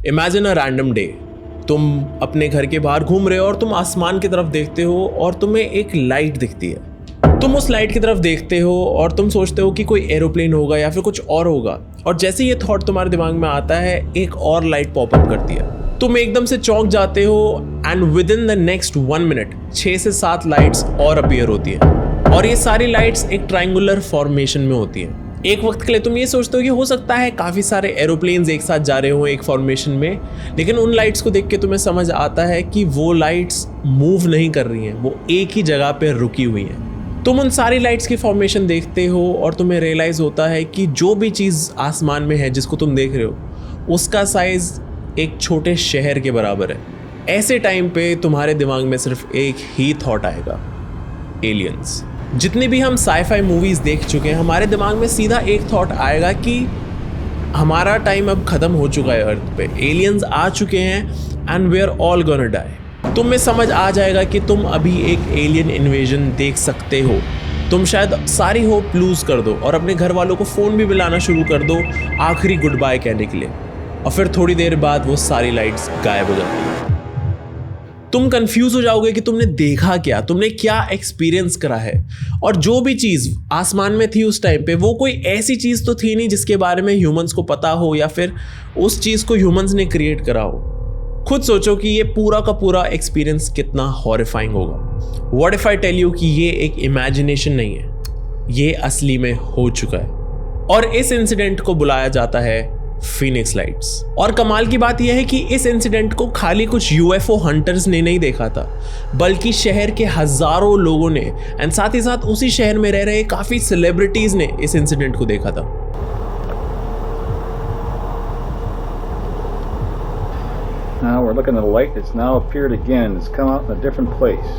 Imagine a random day. तुम अपने घर के बाहर घूम रहे हो और तुम आसमान की तरफ देखते हो और तुम्हें एक लाइट दिखती है। तुम उस लाइट की तरफ देखते हो और तुम सोचते हो कि कोई एरोप्लेन होगा या फिर कुछ और होगा, और जैसे ये थॉट तुम्हारे दिमाग में आता है एक और लाइट पॉपअप करती है। तुम एकदम से चौंक जाते हो and with in the next 1 minute 6 से 7 लाइट्स और अपीयर होती है, और ये सारी लाइट्स एक ट्रायंगुलर फॉर्मेशन में होती हैं। एक वक्त के लिए तुम ये सोचते हो कि हो सकता है काफ़ी सारे एरोप्लेन्स एक साथ जा रहे हो एक फॉर्मेशन में, लेकिन उन लाइट्स को देख के तुम्हें समझ आता है कि वो लाइट्स मूव नहीं कर रही हैं, वो एक ही जगह पे रुकी हुई हैं। तुम उन सारी लाइट्स की फॉर्मेशन देखते हो और तुम्हें रियलाइज़ होता है कि जो भी चीज़ आसमान में है जिसको तुम देख रहे हो उसका साइज़ एक छोटे शहर के बराबर है। ऐसे टाइम पे तुम्हारे दिमाग में सिर्फ एक ही थॉट आएगा, एलियंस। जितनी भी हम साई-फाई मूवीज़ देख चुके हैं, हमारे दिमाग में सीधा एक थॉट आएगा कि हमारा टाइम अब ख़त्म हो चुका है अर्थ पे, एलियंस आ चुके हैं and we are all gonna die. तुम में समझ आ जाएगा कि तुम अभी एक एलियन इन्वेजन देख सकते हो। तुम शायद सारी होप लूज़ कर दो और अपने घर वालों को फ़ोन भी मिलाना शुरू कर दो आखिरी गुड बाय कहने के लिए, और फिर थोड़ी देर बाद वो सारी लाइट्स गायब हो जाती हैं। तुम कंफ्यूज हो जाओगे कि तुमने देखा क्या, तुमने क्या एक्सपीरियंस करा है, और जो भी चीज़ आसमान में थी उस टाइम पे वो कोई ऐसी चीज़ तो थी नहीं जिसके बारे में ह्यूमंस को पता हो या फिर उस चीज़ को ह्यूमंस ने क्रिएट करा हो। खुद सोचो कि ये पूरा का पूरा एक्सपीरियंस कितना हॉरिफाइंग होगा। What if I tell you कि ये एक इमेजिनेशन नहीं है, ये असली में हो चुका है, और इस इंसिडेंट को बुलाया जाता है फीनिक्स लाइट्स। और कमाल की बात यह है कि इस इंसिडेंट को खाली कुछ यूएफओ हंटर्स ने नहीं देखा था, बल्कि शहर के हजारों लोगों ने, एंड साथ ही साथ उसी शहर में रह रहे काफी सेलिब्रिटीज ने इस इंसिडेंट को देखा था। Now we're looking at a light that's now appeared again. It's come out in a different place.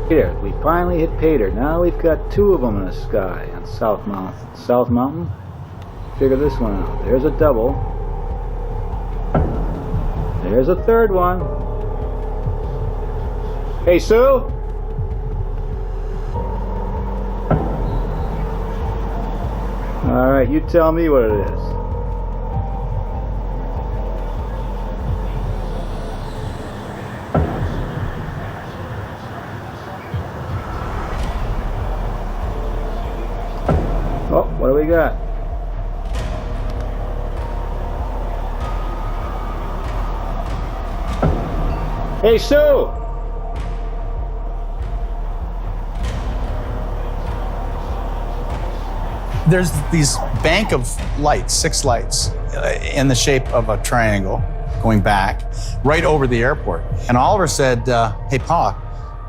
Here, we finally hit pay dirt. Now we've got 2 of them in the sky on South Mountain. South Mountain? Figure this one out. There's a double. There's a third one. Hey, Sue? All right, you tell me what it is. Oh, what do we got? Hey, Sue! There's these bank of lights, 6 lights, in the shape of a triangle going back right over the airport. And Oliver said, hey, Pa,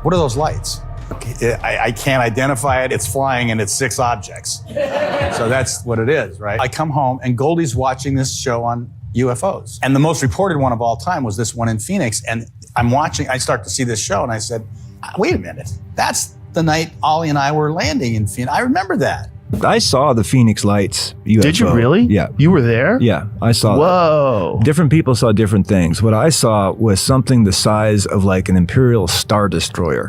what are those lights? I can't identify it. It's flying and it's 6 objects. So that's what it is, right? I come home and Goldie's watching this show on UFOs. And the most reported one of all time was this one in Phoenix. And I'm watching, I start to see this show and I said, wait a minute, that's the night Ollie and I were landing in Phoenix. I remember that. I saw the Phoenix Lights UFO. Did you really? Yeah. You were there? Yeah, I saw that. Whoa. Different people saw different things. What I saw was something the size of like an Imperial Star Destroyer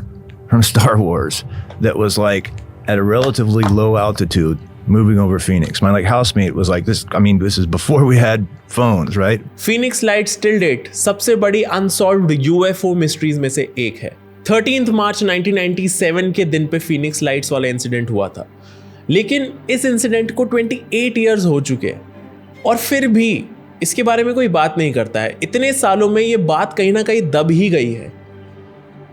from Star Wars that was like at a relatively low altitude moving over Phoenix. My like housemate was like this. I mean, this is before we had phones, right? Phoenix Lights till date सबसे बड़ी unsolved UFO mysteries में से एक है। 13 मार्च 1997 के दिन पे Phoenix Lights वाला इंसिडेंट हुआ था, लेकिन इस इंसिडेंट को 28 इयर्स हो चुके हैं और फिर भी इसके बारे में कोई बात नहीं करता है। इतने सालों में ये बात कहीं ना कहीं दब ही गई है।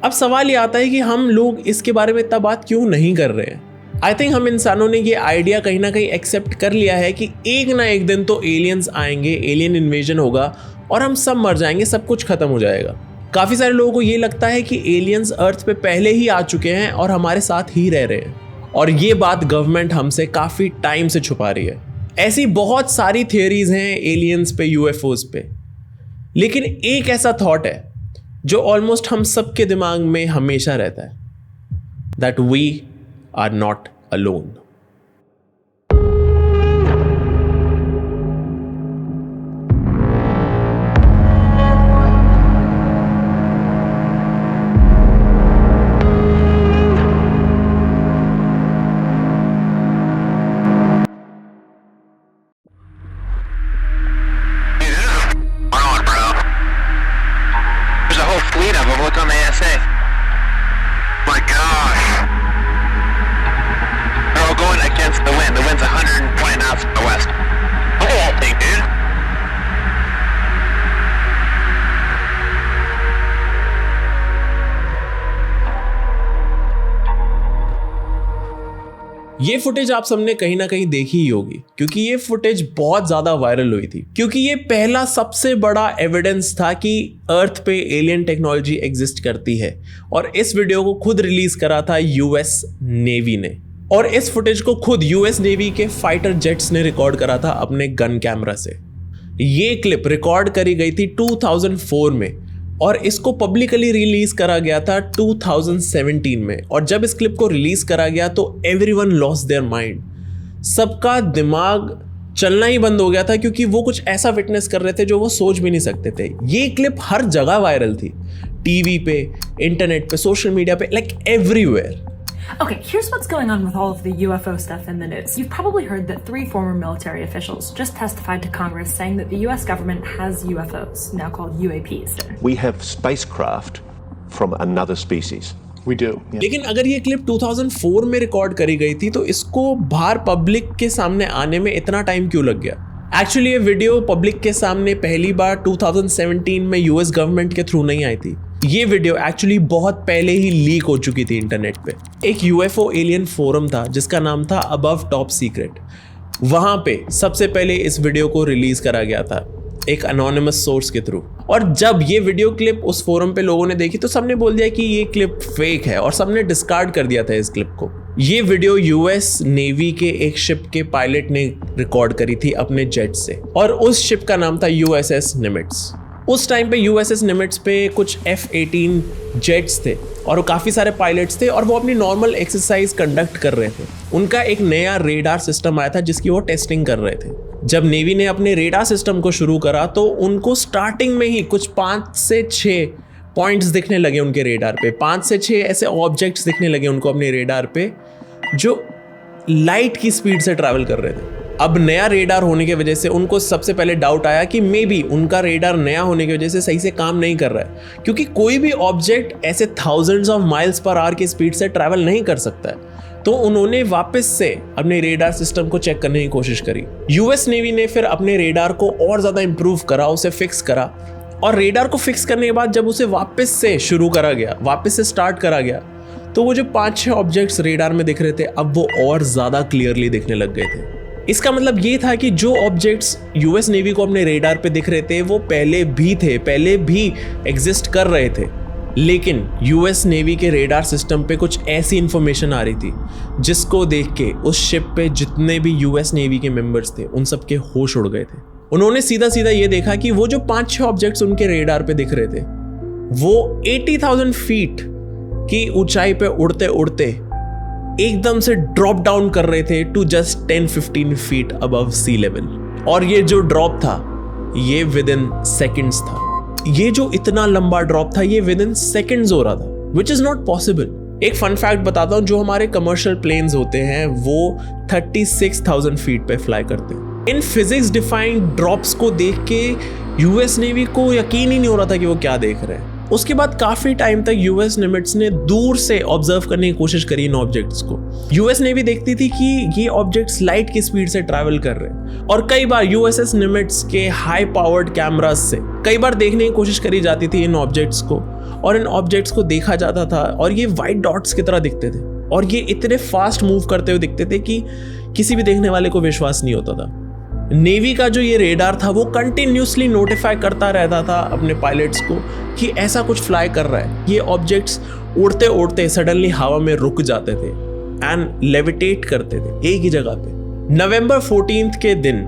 अब सवाल ये आता है कि हम लोग इसके बारे में इतना बात क्यों नहीं कर रहे हैं। आई थिंक हम इंसानों ने ये आइडिया कहीं ना कहीं एक्सेप्ट कर लिया है कि एक ना एक दिन तो एलियंस आएंगे, एलियन इन्वेजन होगा और हम सब मर जाएंगे, सब कुछ खत्म हो जाएगा। काफ़ी सारे लोगों को ये लगता है कि एलियंस अर्थ पे पहले ही आ चुके हैं और हमारे साथ ही रह रहे हैं, और ये बात गवर्नमेंट हमसे काफ़ी टाइम से छुपा रही है। ऐसी बहुत सारी थियोरीज हैं एलियंस पे, यूएफओज पे, लेकिन एक ऐसा थॉट है जो ऑलमोस्ट हम सब के दिमाग में हमेशा रहता है, that we are not alone. Hey, this is on, bro. fleet of them. Look on the ASA. My gosh. They're all going against the wind. The wind's 120 knots from the west. Look at that thing, dude. ये footage आप सबने कहीं ना कहीं देखी ही होगी, क्योंकि ये फुटेज बहुत ज्यादा वायरल हुई थी, क्योंकि ये पहला सबसे बड़ा एविडेंस था कि अर्थ पे एलियन टेक्नोलॉजी एग्जिस्ट करती है। और इस वीडियो को खुद रिलीज करा था यूएस नेवी ने, और इस फुटेज को खुद यूएस नेवी के फाइटर जेट्स ने रिकॉर्ड करा था अपने गन कैमरा से। ये क्लिप रिकॉर्ड करी गई थी 2004 में, और इसको पब्लिकली रिलीज करा गया था 2017 में। और जब इस क्लिप को रिलीज करा गया तो एवरीवन लॉस्ट देयर माइंड, सबका दिमाग चलना ही बंद हो गया था, क्योंकि वो कुछ ऐसा विटनेस कर रहे थे जो वो सोच भी नहीं सकते थे। ये क्लिप हर जगह वायरल थी, टीवी पे, इंटरनेट पे, सोशल मीडिया पे, like everywhere. Okay, here's what's going on with all of the UFO stuff in the news. You've probably heard that 3 former military officials just testified to Congress saying that the US government has UFOs, now called UAPs. We have spacecraft from another species. We do. Yeah. लेकिन अगर ये clip 2004 में record करी गई थी तो इसको बाहर पब्लिक के सामने आने में इतना टाइम क्यों लग गया? एक्चुअली ये वीडियो पब्लिक के सामने पहली बार 2017 में यूएस गवर्नमेंट के थ्रू नहीं आई थी। ये वीडियो एक्चुअली बहुत पहले ही लीक हो चुकी थी इंटरनेट पे। एक यूएफओ एलियन फोरम था जिसका नाम था अबव टॉप सीक्रेट, वहां पे सबसे पहले इस वीडियो को रिलीज करा गया था एक अनोनिमस सोर्स के थ्रू। और जब ये वीडियो क्लिप उस फोरम पे लोगों ने देखी तो सबने बोल दिया कि ये क्लिप फेक है, और सबने डिस्कार्ड कर दिया था इस क्लिप को। ये वीडियो यूएस नेवी के एक शिप के पायलट ने रिकॉर्ड करी थी अपने जेट से, और उस शिप का नाम था यूएसएस निमिट्स। उस टाइम पे यूएसएस निमिट्स पे कुछ F-18 जेट्स थे और काफ़ी सारे पायलट्स थे, और वो अपनी नॉर्मल एक्सरसाइज कंडक्ट कर रहे थे। उनका एक नया रेडार सिस्टम आया था जिसकी वो टेस्टिंग कर रहे थे। जब नेवी ने अपने रेडार सिस्टम को शुरू करा तो उनको स्टार्टिंग में ही कुछ 5 से 6 पॉइंट्स दिखने लगे उनके रेडार पे, 5 से 6 ऐसे ऑब्जेक्ट्स दिखने लगे उनको अपने रेडार पे जो लाइट की स्पीड से ट्रैवल कर रहे थे। अब नया रेडार होने की वजह से उनको सबसे पहले डाउट आया कि मे बी उनका रेडार नया होने की वजह से सही से काम नहीं कर रहा है, क्योंकि कोई भी ऑब्जेक्ट ऐसे thousands of miles per hour की स्पीड से ट्रैवल नहीं कर सकता है। तो उन्होंने वापस से अपने रेडार सिस्टम को चेक करने की कोशिश करी। यूएस नेवी ने फिर अपने रेडार को और ज़्यादा इंप्रूव करा, उसे फिक्स करा, और रेडार को फिक्स करने के बाद जब उसे वापस से शुरू करा गया, वापस से स्टार्ट करा गया, तो वो जो 5-6 ऑब्जेक्ट्स रेडार में दिख रहे थे अब वो और ज़्यादा क्लियरली दिखने लग गए थे। इसका मतलब ये था कि जो ऑब्जेक्ट्स यूएस नेवी को अपने रेडार पे दिख रहे थे वो पहले भी एग्जिस्ट कर रहे थे, लेकिन यूएस नेवी के रेडार सिस्टम पे कुछ ऐसी इंफॉर्मेशन आ रही थी जिसको देख के उस शिप पे जितने भी यूएस नेवी के मेंबर्स थे उन सब के होश उड़ गए थे। उन्होंने सीधा सीधा ये देखा कि वो जो 5-6 ऑब्जेक्ट्स उनके रेडार पे दिख रहे थे वो 80,000 फीट की ऊंचाई पे उड़ते उड़ते एकदम से ड्रॉप डाउन कर रहे थे to just 10-15 feet above sea level. और ये जो ड्रॉप था ये विद इन सेकेंड्स था। ये जो इतना लंबा ड्रॉप था ये विद इन सेकेंड्स हो रहा था, विच इज नॉट पॉसिबल। एक फन फैक्ट बताता हूं, जो हमारे कमर्शियल प्लेन्स होते हैं वो 36,000 फीट पे फ्लाई करते हैं। इन फिजिक्स डिफाइंड ड्रॉप्स को देख के यूएस नेवी को यकीन ही नहीं हो रहा था कि वो क्या देख रहे हैं। उसके बाद काफी टाइम तक यूएस निमिट्स ने दूर से ऑब्जर्व करने की कोशिश करी इन ऑब्जेक्ट्स को। यूएस नेवी देखती थी कि ये ऑब्जेक्ट्स लाइट की स्पीड से ट्रैवल कर रहे हैं, और कई बार यूएसएस निमिट्स के हाई पावर्ड कैमरास से कई बार देखने की कोशिश करी जाती थी इन ऑब्जेक्ट्स को, और इन ऑब्जेक्ट्स को देखा जाता था और ये वाइट डॉट्स की तरह दिखते थे, और ये इतने फास्ट मूव करते हुए दिखते थे कि किसी भी देखने वाले को विश्वास नहीं होता था। नेवी का जो ये रेडार था वो कंटिन्यूसली नोटिफाई करता रहता था अपने पायलट्स को कि ऐसा कुछ फ्लाई कर रहा है। ये ऑब्जेक्ट्स उड़ते उड़ते सडनली हवा में रुक जाते थे एंड लेविटेट करते थे एक ही जगह पे। नवंबर 14 के दिन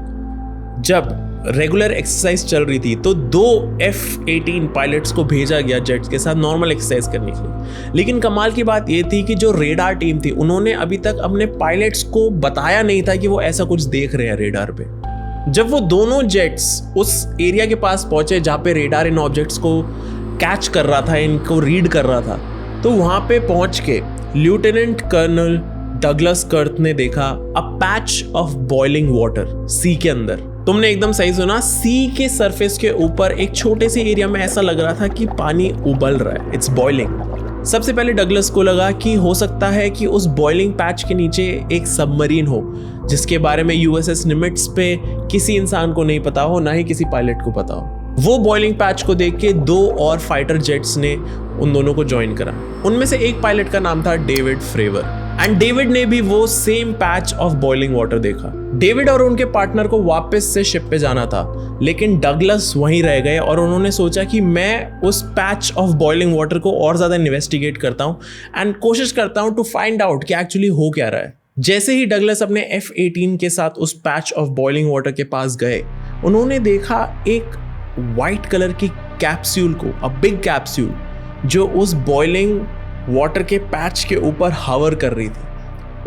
जब रेगुलर एक्सरसाइज चल रही थी तो 2 F-18 पायलट्स को भेजा गया जेट्स के साथ नॉर्मल एक्सरसाइज करने के लिए। लेकिन कमाल की बात ये थी कि जो रेडार टीम थी उन्होंने अभी तक अपने पायलट्स को बताया नहीं था कि वो ऐसा कुछ देख रहे हैं रेडार पे। जब वो दोनों जेट्स उस एरिया के पास पहुंचे जहाँ पे रेडार इन ऑब्जेक्ट्स को कैच कर रहा था, इनको रीड कर रहा था, तो वहाँ पे पहुँच के लेफ्टिनेंट कर्नल डगलस कर्थ ने देखा a patch of boiling water sea के अंदर। तुमने एकदम सही सुना, सी के सरफेस के ऊपर एक छोटे से एरिया में ऐसा लग रहा था कि पानी उबल रहा है, इट्स बॉइलिंग। सबसे पहले डगलस को लगा कि हो सकता है कि उस बॉइलिंग पैच के नीचे एक सबमरीन हो, जिसके बारे में यूएसएस निमिट्स पे किसी इंसान को नहीं पता हो, ना ही किसी पायलट को पता हो। वो बॉइलिंग पैच को देख के 2 और फाइटर जेट्स ने उन दोनों को ज्वाइन करा। उनमें से एक पायलट का नाम था डेविड फ्रेवर, एंड डेविड ने भी वो same patch of boiling water देखा। डेविड और उनके पार्टनर को वापस से शिप पे जाना था, लेकिन डगलस वहीं रह गए और उन्होंने सोचा कि मैं उस पैच ऑफ बॉइलिंग वाटर को और ज़्यादा इन्वेस्टिगेट करता हूँ एंड कोशिश करता हूँ टू फाइंड आउट कि एक्चुअली हो क्या रहा है। जैसे ही डगलस अपने F-18 के साथ उस पैच ऑफ बॉइलिंग वाटर के पास गए, उन्होंने देखा एक वाइट कलर की कैप्सूल को, अ बिग कैप्सूल, जो उस बॉइलिंग वाटर के पैच के ऊपर हवर कर रही थी।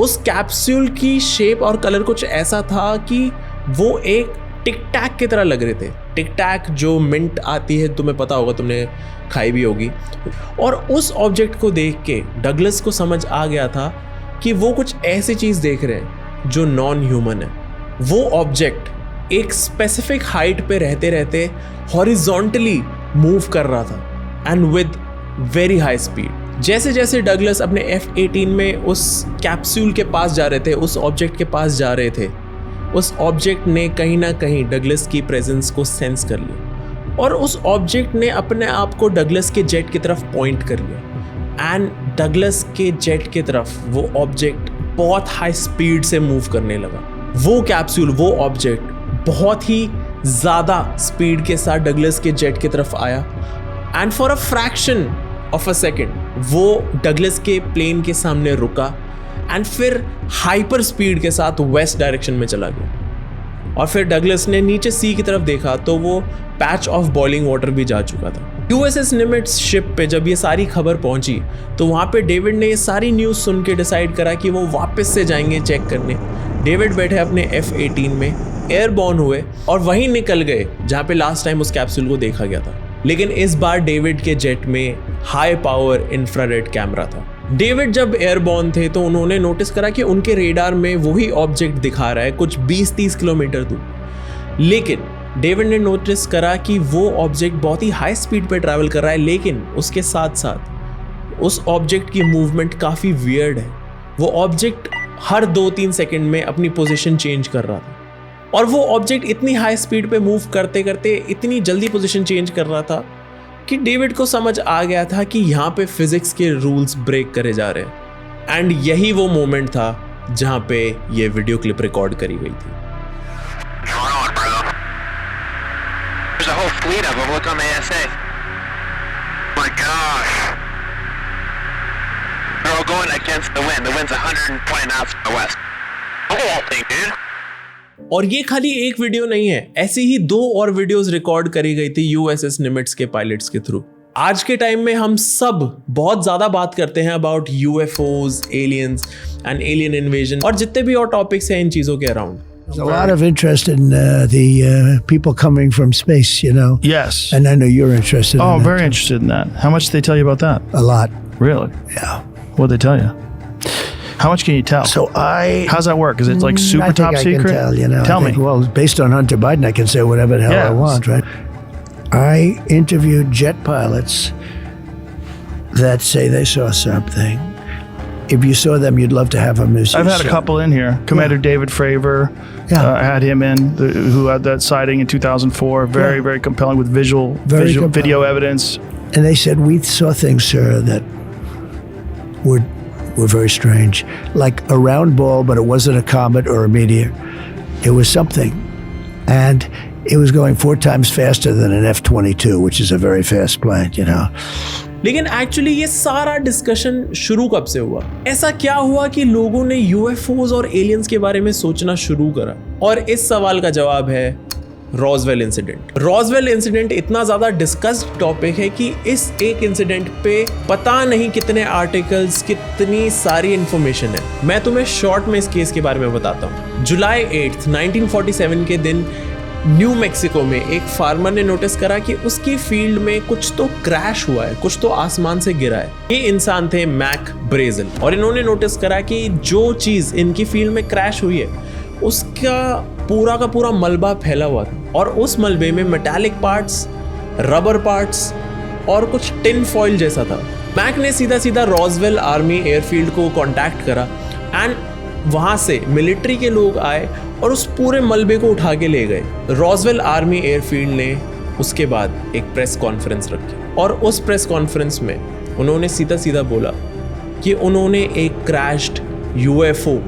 उस कैप्सूल की शेप और कलर कुछ ऐसा था कि वो एक टिक टैक की तरह लग रहे थे। टिक टैक जो मिंट आती है, तुम्हें पता होगा, तुमने खाई भी होगी। और उस ऑब्जेक्ट को देख के डगलस को समझ आ गया था कि वो कुछ ऐसी चीज़ देख रहे हैं जो नॉन ह्यूमन है। वो ऑब्जेक्ट एक स्पेसिफिक हाइट पे रहते रहते हॉरिजॉन्टली मूव कर रहा था and with very high speed. जैसे जैसे डगलस अपने F-18 में उस कैप्सूल के पास जा रहे थे, उस ऑब्जेक्ट के पास जा रहे थे, उस ऑब्जेक्ट ने कहीं ना कहीं डगलस की प्रेजेंस को सेंस कर लिया और उस ऑब्जेक्ट ने अपने आप को डगलस के जेट की तरफ पॉइंट कर लिया एंड डगलस के जेट की तरफ वो ऑब्जेक्ट बहुत हाई स्पीड से मूव करने लगा। वो कैप्सूल, वो ऑब्जेक्ट बहुत ही ज़्यादा स्पीड के साथ डगलस के जेट की तरफ आया and for a fraction of a second वो डगलस के प्लेन के सामने रुका एंड फिर हाइपर स्पीड के साथ वेस्ट डायरेक्शन में चला गया। और फिर डगलस ने नीचे सी की तरफ देखा तो वो पैच ऑफ बॉइलिंग वाटर भी जा चुका था। यूएसएस निमिट्स शिप पे जब ये सारी खबर पहुंची तो वहाँ पे डेविड ने ये सारी न्यूज़ सुन के डिसाइड करा कि वो वापस से जाएंगे चेक करने। डेविड बैठे अपने F-18 में, एयरबॉर्न हुए और वहीं निकल गए जहाँ पे लास्ट टाइम उस कैप्सूल को देखा गया था। लेकिन इस बार डेविड के जेट में हाई पावर इंफ्रारेड कैमरा था। डेविड जब एयरबॉर्न थे तो उन्होंने नोटिस करा कि उनके रेडार में वही ऑब्जेक्ट दिखा रहा है कुछ 20-30 किलोमीटर दूर। लेकिन डेविड ने नोटिस करा कि वो ऑब्जेक्ट बहुत ही हाई स्पीड पे ट्रैवल कर रहा है, लेकिन उसके साथ साथ उस ऑब्जेक्ट की मूवमेंट काफ़ी वियर्ड है। वो ऑब्जेक्ट हर 2-3 सेकेंड में अपनी पोजीशन चेंज कर रहा था और वो ऑब्जेक्ट इतनी हाई स्पीड पे मूव करते करते इतनी जल्दी पोजीशन चेंज कर रहा था कि डेविड को समझ आ गया था कि यहाँ पे फिजिक्स के रूल्स ब्रेक करे जा रहे हैं। एंड यही वो मोमेंट था जहाँ पे ये वीडियो क्लिप रिकॉर्ड करी गई थी। There's a whole fleet of them. Look on the ASA. My gosh. They're all going against the wind. The wind's 120 knots to the west. Look at that thing, dude. और ये खाली एक video नहीं है, ऐसी ही 2 और वीडियोस रिकॉर्ड करी गई थी यूएसएस निमिट्स के पायलट्स के थ्रू। आज के टाइम में हम सब बहुत ज्यादा बात करते हैं about UFOs, aliens and alien invasion और जितने भी और टॉपिक्स हैं इन चीजों के around. There's a lot of interest in the people coming from space, you know. Yes. And I know you're interested in Oh, that very too. interested in that. How much did they tell you about that? A lot, Really? yeah. What'd they tell you? How much can you tell? So How's that work? Is it like super I think top I secret? can tell, you know. Tell I think, me. Well, based on Hunter Biden, I can say whatever the hell I Yes. want, right? I interviewed jet pilots that say they saw something. If you saw them, you'd love to have them as I've your had a son. couple in here. Commander David Fravor, Yeah. I had him in, who had that sighting in 2004. Very, Yeah. very compelling with visual compelling. video evidence. And they said, we saw things, sir, that were very strange. Like a round ball, but it wasn't a comet or a meteor. It was something. And it was going 4 times faster than an F-22, which is a very fast plane, you know. लेकिन actually ये सारा discussion शुरू कब से हुआ? ऐसा क्या हुआ कि लोगों ने यूएफओज और एलियंस के बारे में सोचना शुरू करा? और इस सवाल का जवाब है रॉसवेल इंसिडेंट। रॉसवेल इंसिडेंट इतना ज़्यादा डिस्कस्ड टॉपिक है कि इस एक इंसिडेंट पे पता नहीं कितने आर्टिकल्स, कितनी सारी इंफॉर्मेशन है। मैं तुम्हें शॉर्ट में इस केस के बारे में बताता हूँ। जुलाई 8, 1947 के दिन न्यू मैक्सिको में एक फार्मर ने नोटिस करा कि उसकी फील्ड में कुछ तो क्रैश हुआ है, कुछ तो आसमान से गिरा है। ये इंसान थे मैक ब्रेजल और इन्होंने नोटिस करा कि जो चीज़ इनकी फील्ड में क्रैश हुई है उसका पूरा का पूरा मलबा फैला हुआ था और उस मलबे में मेटालिक पार्ट्स, रबर पार्ट्स और कुछ टिन फॉइल जैसा था। मैक ने सीधा सीधा रॉसवेल आर्मी एयरफील्ड को कांटेक्ट करा एंड वहाँ से मिलिट्री के लोग आए और उस पूरे मलबे को उठा के ले गए। रॉसवेल आर्मी एयरफील्ड ने उसके बाद एक प्रेस कॉन्फ्रेंस रखी और उस प्रेस कॉन्फ्रेंस में उन्होंने सीधा सीधा बोला कि उन्होंने एक क्रैश्ड यूएफओ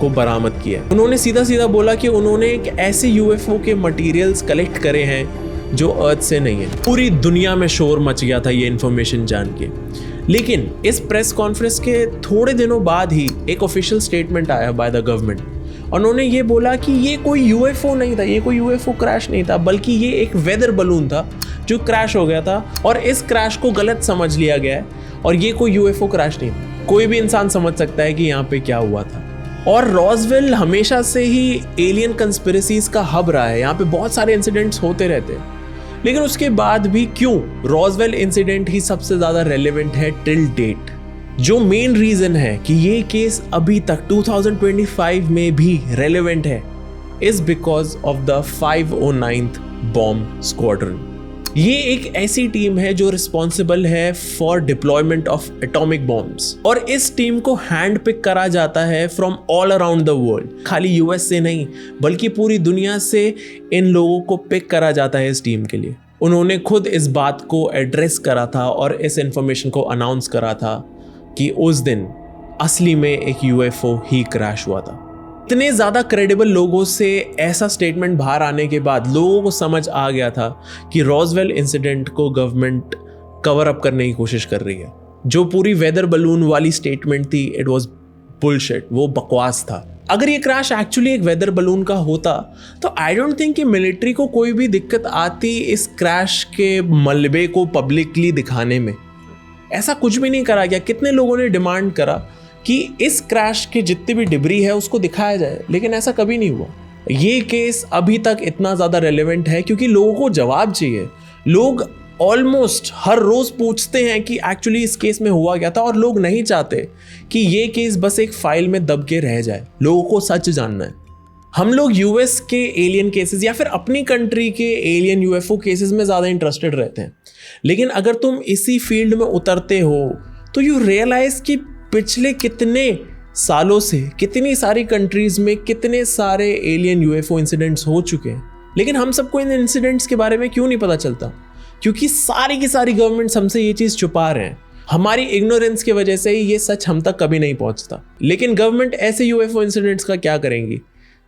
को बरामद किया। उन्होंने सीधा सीधा बोला कि उन्होंने एक ऐसे यूएफओ के मटेरियल्स कलेक्ट करे हैं जो अर्थ से नहीं है। पूरी दुनिया में शोर मच गया था ये इन्फॉर्मेशन जान के। लेकिन इस प्रेस कॉन्फ्रेंस के थोड़े दिनों बाद ही एक ऑफिशियल स्टेटमेंट आया बाय द गवर्नमेंट। उन्होंने ये बोला कि ये कोई यूएफओ नहीं था, ये कोई यूएफओ क्रैश नहीं था, बल्कि ये एक वेदर बलून था जो क्रैश हो गया था और इस क्रैश को गलत समझ लिया गया है और ये कोई यूएफओ क्रैश नहीं था। कोई भी इंसान समझ सकता है कि यहाँ पे क्या हुआ था। और रॉसवेल हमेशा से ही एलियन कंस्पिरेसीज का हब रहा है, यहाँ पे बहुत सारे इंसिडेंट्स होते रहते हैं। लेकिन उसके बाद भी क्यों रॉसवेल इंसिडेंट ही सबसे ज्यादा रेलेवेंट है टिल डेट? जो मेन रीजन है कि ये केस अभी तक 2025 में भी रेलेवेंट है is because of the 509th bomb squadron. ये एक ऐसी टीम है जो रिस्पॉन्सिबल है for deployment of atomic bombs और इस टीम को हैंड पिक करा जाता है from all around the world. खाली यूएस से नहीं बल्कि पूरी दुनिया से इन लोगों को पिक करा जाता है इस टीम के लिए। उन्होंने खुद इस बात को एड्रेस करा था और इस इंफॉर्मेशन को अनाउंस करा था कि उस दिन असली में एक यूएफओ ही क्रैश हुआ था। इतने ज़्यादा क्रेडिबल लोगों से ऐसा स्टेटमेंट बाहर आने के बाद लोगों को समझ आ गया था कि रॉसवेल इंसिडेंट को गवर्नमेंट कवर अप करने की कोशिश कर रही है। जो पूरी वेदर बलून वाली स्टेटमेंट थी, इट वाज बुलशिट, वो बकवास था। अगर ये क्रैश एक्चुअली एक वेदर बलून का होता तो आई डोंट थिंक कि मिलिट्री को कोई भी दिक्कत आती इस क्रैश के मलबे को पब्लिकली दिखाने में। ऐसा कुछ भी नहीं करा गया। कितने लोगों ने डिमांड करा कि इस क्रैश के जितनी भी डिब्री है उसको दिखाया जाए, लेकिन ऐसा कभी नहीं हुआ। ये केस अभी तक इतना ज़्यादा रेलेवेंट है क्योंकि लोगों को जवाब चाहिए। लोग ऑलमोस्ट हर रोज़ पूछते हैं कि एक्चुअली इस केस में हुआ क्या था और लोग नहीं चाहते कि ये केस बस एक फाइल में दब के रह जाए। लोगों को सच जानना है। हम लोग यूएस के एलियन केसेस या फिर अपनी कंट्री के एलियन यूएफओ केसेस में ज़्यादा इंटरेस्टेड रहते हैं, लेकिन अगर तुम इसी फील्ड में उतरते हो तो यू रियलाइज कि पिछले कितने सालों से कितनी सारी कंट्रीज में कितने सारे एलियन यूएफओ इंसिडेंट्स हो चुके हैं, लेकिन हम सबको इन इंसिडेंट्स के बारे में क्यों नहीं पता चलता? क्योंकि सारी की सारी गवर्नमेंट्स हमसे ये चीज़ छुपा रहे हैं। हमारी इग्नोरेंस की वजह से ही ये सच हम तक कभी नहीं पहुंचता। लेकिन गवर्नमेंट ऐसे यूएफओ इंसिडेंट्स का क्या करेंगी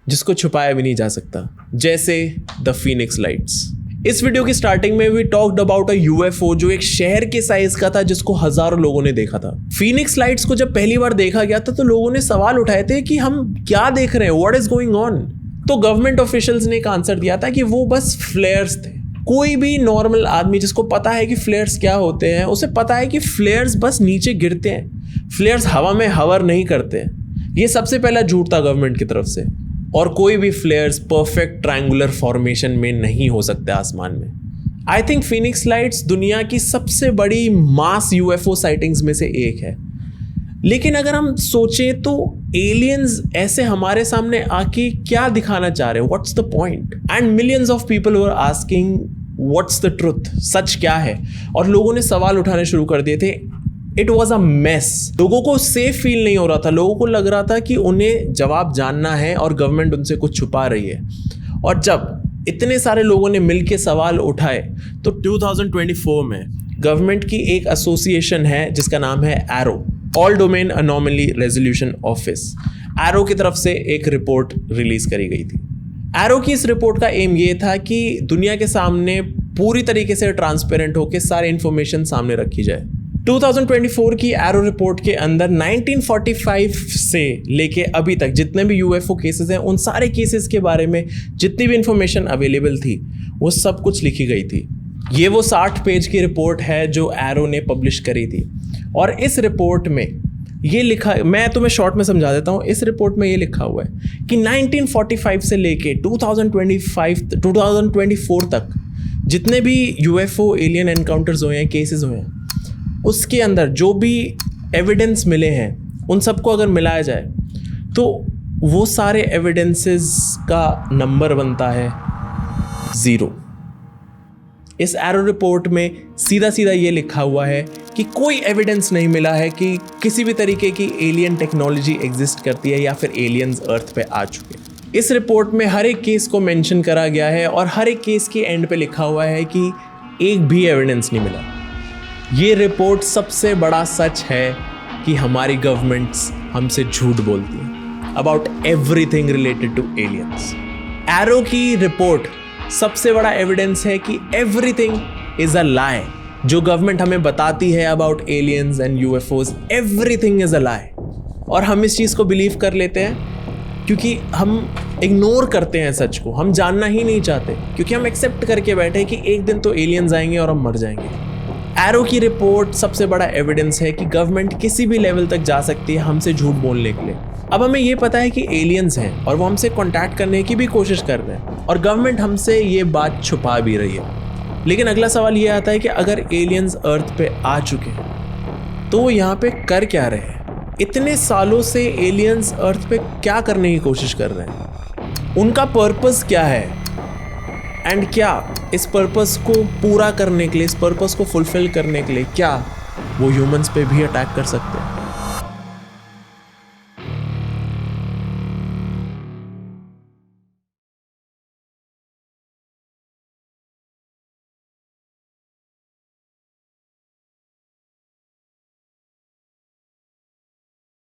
जिसको छुपाया भी नहीं जा सकता, जैसे द फीनिक्स लाइट्स। इस वीडियो की स्टार्टिंग में we talked about a UFO जो एक शहर के साइज का था जिसको हजारों लोगों ने देखा था। फीनिक्स लाइट्स को जब पहली बार देखा गया था तो लोगों ने सवाल उठाए थे कि हम क्या देख रहे हैं, व्हाट इज गोइंग ऑन। तो गवर्नमेंट ऑफिशियल्स ने एक आंसर दिया था कि वो बस फ्लेयर्स थे। कोई भी नॉर्मल आदमी जिसको पता है कि फ्लेयर्स क्या होते हैं, उसे पता है कि फ्लेयर्स बस नीचे गिरते हैं, फ्लेयर्स हवा में हवर नहीं करते हैं। ये सबसे पहला झूठ था गवर्नमेंट की तरफ से। और कोई भी फ्लेयर्स परफेक्ट ट्रायंगुलर फॉर्मेशन में नहीं हो सकते आसमान में। आई थिंक फीनिक्स लाइट्स दुनिया की सबसे बड़ी मास यूएफओ साइटिंग्स में से एक है। लेकिन अगर हम सोचें तो एलियंस ऐसे हमारे सामने आके क्या दिखाना चाह रहे हैं, what's the point? And millions of people were asking what's the truth, सच क्या है? और लोगों ने सवाल उठाने शुरू कर दिए थे। It was a mess. लोगों को सेफ फील नहीं हो रहा था। लोगों को लग रहा था कि उन्हें जवाब जानना है और गवर्नमेंट उनसे कुछ छुपा रही है। और जब इतने सारे लोगों ने मिलकर सवाल उठाए तो 2024 में गवर्नमेंट की एक एसोसिएशन है जिसका नाम है arrow, all domain anomaly resolution office. Arrow की तरफ से एक रिपोर्ट रिलीज करी गई थी। एरो की इस रिपोर्ट का एम ये था कि दुनिया के सामने पूरी तरीके से ट्रांसपेरेंट होकर सारी इंफॉर्मेशन सामने रखी जाए। 2024 की एरो रिपोर्ट के अंदर 1945 से लेके अभी तक जितने भी यूएफओ केसेस हैं उन सारे केसेस के बारे में जितनी भी इंफॉर्मेशन अवेलेबल थी वो सब कुछ लिखी गई थी। ये वो 60 पेज की रिपोर्ट है जो एरो ने पब्लिश करी थी। और इस रिपोर्ट में ये लिखा, मैं तुम्हें शॉर्ट में समझा देता हूँ। इस रिपोर्ट में ये लिखा हुआ है कि 1945 से लेके 2024 तक जितने भी यूएफओ एलियन एनकाउंटर्स हुए हैं, केसेस हुए हैं, उसके अंदर जो भी एविडेंस मिले हैं उन सबको अगर मिलाया जाए तो वो सारे एविडेंसेस का नंबर बनता है 0। इस एरो रिपोर्ट में सीधा सीधा ये लिखा हुआ है कि कोई एविडेंस नहीं मिला है कि किसी भी तरीके की एलियन टेक्नोलॉजी एग्जिस्ट करती है या फिर एलियंस अर्थ पे आ चुके हैं। इस रिपोर्ट में हर एक केस को मेंशन करा गया है और हर एक केस के एंड पे लिखा हुआ है कि एक भी एविडेंस नहीं मिला। ये रिपोर्ट सबसे बड़ा सच है कि हमारी गवर्नमेंट्स हमसे झूठ बोलती हैं about everything related to aliens. AARO की रिपोर्ट सबसे बड़ा एविडेंस है कि एवरीथिंग इज अ लाई। जो गवर्नमेंट हमें बताती है about aliens and UFOs, everything is a lie. और हम इस चीज़ को बिलीव कर लेते हैं क्योंकि हम इग्नोर करते हैं सच को, हम जानना ही नहीं चाहते क्योंकि हम एक्सेप्ट करके बैठे हैं कि एक दिन तो एलियंस आएंगे और हम मर जाएंगे। एरो की रिपोर्ट सबसे बड़ा एविडेंस है कि गवर्नमेंट किसी भी लेवल तक जा सकती है हमसे झूठ बोलने के लिए। अब हमें ये पता है कि एलियंस हैं और वो हमसे कांटेक्ट करने की भी कोशिश कर रहे हैं और गवर्नमेंट हमसे ये बात छुपा भी रही है। लेकिन अगला सवाल ये आता है कि अगर एलियंस अर्थ पे आ चुके हैं तो वो यहाँ पे कर क्या रहे हैं? इतने सालों से एलियंस अर्थ पे क्या करने की कोशिश कर रहे हैं? उनका पर्पस क्या है? एंड क्या इस पर्पस को पूरा करने के लिए, इस पर्पस को फुलफिल करने के लिए क्या वो ह्यूमंस पे भी अटैक कर सकते हैं?